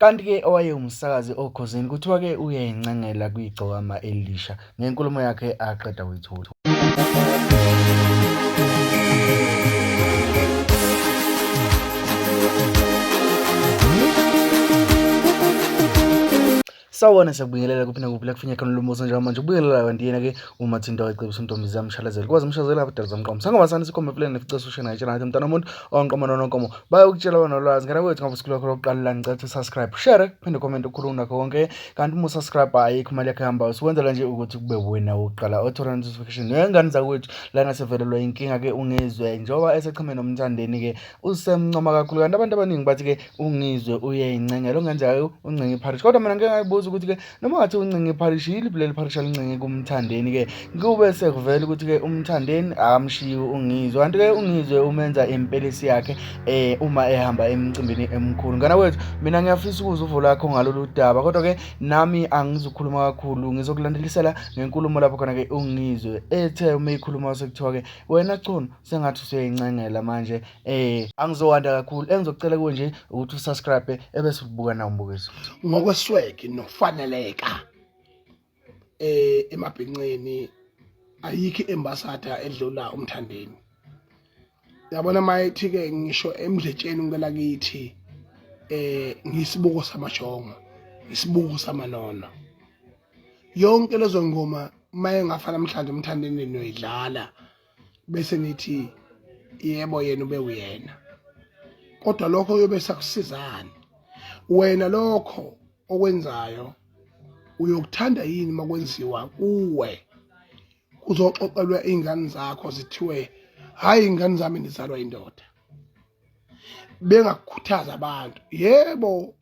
Kanti-ke owayewumsakazi okhosini kuthiwa-ke uyincengela kwiGcokama Elisha ngenkulumo yakhe aqeda kuyithula. Sawubona siyakubingelela kuphinde kuphila kufinya khona lomuso njalo manje ubingelela kanti yena-ke uma thinta wayecebisa untombizi yamshalazela kwazi umshazela abadala zamqomo sangoba sikhombe empilweni neficeso ushena ngitshela ngathi mntana womuntu owanqomo nononkomo bayokutshela wena nolwazi ngana kwethu ngabe sikhuluma khona ukuqala la ngicela subscribe share phinde comment ukhuluma nakho konke kanti uma subscribe ayikho imali yakhe ihamba usikwenzela nje ukuthi kube wena wokuqala othola notification nengane zakwethu la nasevelelwa inkinga-ke ungizwe njengoba esecheme nomthandeni-ke usemncoma kakhulu kanti abantu abaningi bathi-ke ungizwe uyincengela ongenzekayo uncenge ipharishi kodwa mina ngeke ngayibuza ukuthi-ke noma ngathi uncenge ipharishi yiliphi leli pharishi alincenge kumthandeni-ke kube sekuvela ukuthi-ke umthandeni akamshiyi ungizwe kanti-ke ungizwe umenza impelisi yakhe uma ehamba emcimbini emkhulu ngana wethu mina ngiyafisa ukuza uvo lakho ngalolu daba kodwa-ke nami angizukhuluma kakhulu ngizokulandelisela ngenkulumo lapho khona-ke ungizwe ethe uma ikhuluma sekuthiwa-ke wena chono sengathi usuyincengela manje angizowanda kakhulu engizocela kuwe nje ukuthi usubscribe ebese ubuka nawo umbukiso ngokwesweke nokufaneleka emabhinqeni ayikho embasada edlula umthandeni. Yabona mayithi-ke ngisho emdletsheni ngempela kithi ngisibuko samajongo isibuko samanono yonke lezo ngoma maye ngafana namhlanje umthandeni noyidlala bese nithi yebo yena ube uyena kodwa lokho yobe sakusizana wena lokho okwenzayo uyokuthanda yini makwenziwa kuwe kuzoxoxelwa izingane zakho zithiwe hayi ingane zami nizalwa indoda bengakukhuthaza abantu yebo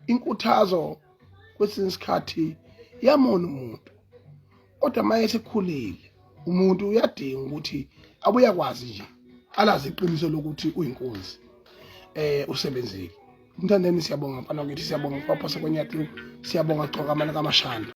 inkuthazo kwesinye isikhathi yamona umuntu kodwa maye sekhulile umuntu uyadinga ukuthi abuyakwazi nje alazi iqiniso lokuthi uyinkunzi usebenzile umthandeni siyabonga mfana wakithi siyabonga kwaphose kwenyathu siyabonga Gcokama kamashanda.